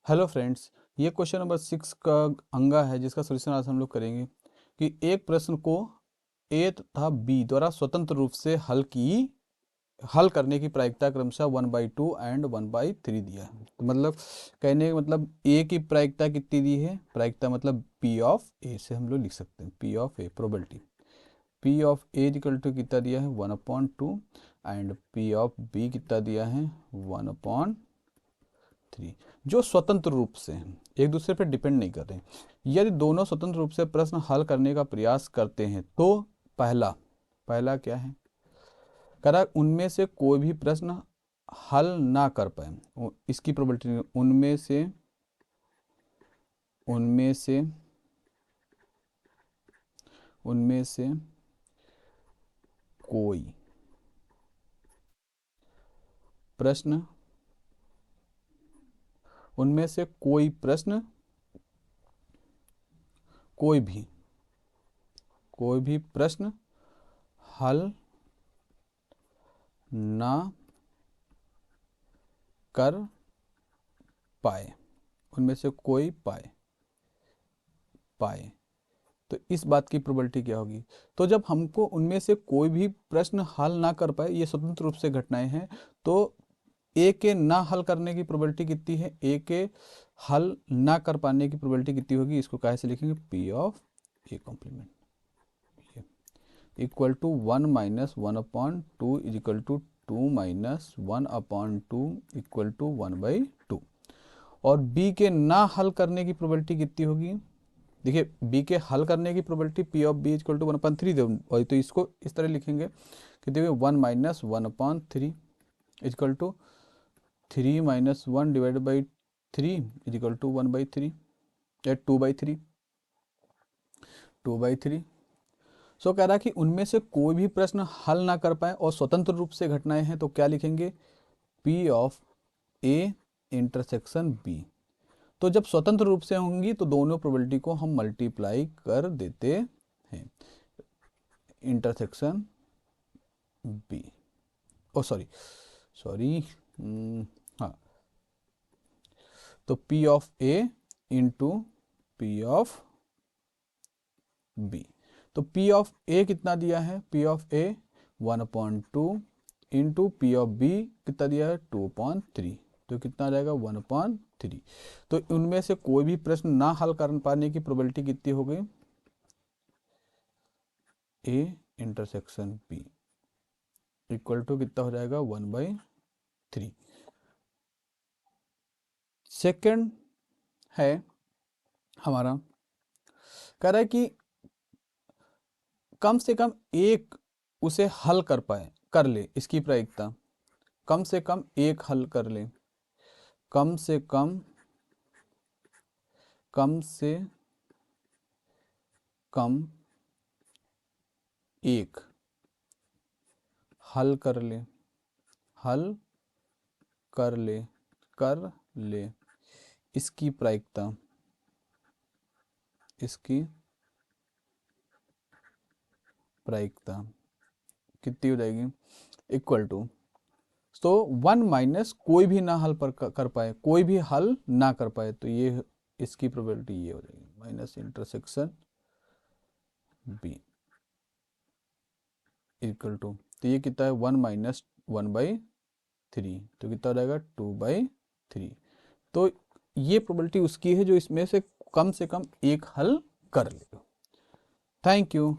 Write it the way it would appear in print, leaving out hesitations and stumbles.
Hello friends, ये question number 6 का अंगा है जिसका सोल्यूशन आज हम लोग करेंगे कि एक प्रश्न को ए तथा बी द्वारा स्वतंत्र रूप से हल करने की प्रायिकता क्रमशः 1/2 एंड 1/3 दिया है। तो मतलब कहने का मतलब ए की प्रायिकता कितनी दी है, प्रायिकता मतलब पी ऑफ ए से हम लोग लिख सकते हैं P of A probability P of A equal to कितना दिया है 1/2 एंड पी ऑफ बी कितना दिया है 1/3 जो स्वतंत्र रूप से हैं, एक दूसरे पर डिपेंड नहीं कर रहे हैं। यदि दोनों स्वतंत्र रूप से प्रश्न हल करने का प्रयास करते हैं तो पहला पहला क्या है, करा उनमें से कोई भी प्रश्न हल ना कर पाए, इसकी प्रोबेबिलिटी उनमें से उनमें से कोई प्रश्न उनमें से कोई प्रश्न कोई भी प्रश्न हल ना कर पाए, उनमें से कोई पाए तो इस बात की प्रोबेबिलिटी क्या होगी। तो जब हमको उनमें से कोई भी प्रश्न हल ना कर पाए, ये स्वतंत्र रूप से घटनाएं हैं, तो ए के ना हल करने की प्रोबेबिलिटी कितनी है, ए के हल ना कर पाने की प्रोबेबिलिटी कितनी होगी, इसको कैसे लिखेंगे P of A complement equal to 1 - 1/2 is equal to 2 - 1/2 equal to 1/2। और बी के ना हल करने की प्रोबेबिलिटी कितनी होगी, देखिए बी के हल करने की probability P of B equal to 1/3 और तो इसको इस तरह लिखेंगे कि देखिए 1 - 1/3 equal to 3 - 1 divided by 3 is equal to 1/3 या 2/3। सो कह रहा कि उनमें से कोई भी प्रश्न हल ना कर पाए और स्वतंत्र रूप से घटनाएं हैं, तो क्या लिखेंगे P of A intersection B. तो जब स्वतंत्र रूप से होंगी तो दोनों प्रोबेबिलिटी को हम मल्टीप्लाई कर देते हैं, इंटरसेक्शन बी ओ सॉरी हाँ, तो P of A into P of B. तो पी ऑफ ए कितना दिया है, P of A 1/2 into P of B कितना दिया है 2/3, तो कितना आ जाएगा 1/3। तो उनमें से कोई भी प्रश्न ना हल कर पाने की प्रोबेबिलिटी कितनी हो गई, A intersection B equal to कितना हो जाएगा 1/3। सेकंड है हमारा, कह रहा है कि कम से कम एक उसे हल कर ले, इसकी प्रायिकता कम से कम एक हल कर ले, कम से कम एक हल कर ले कर ले इसकी प्रायिकता कितनी हो जाएगी, इक्वल टू, तो 1 माइनस कोई भी ना हल कर पाए, कोई भी हल ना कर पाए, तो ये इसकी प्रोबेबिलिटी ये हो जाएगी minus intersection B equal to, तो ये कितना है 1 - 1/3, तो कितना हो जाएगा 2/3। तो ये प्रोबेबिलिटी उसकी है जो इसमें से कम एक हल कर ले। Thank you.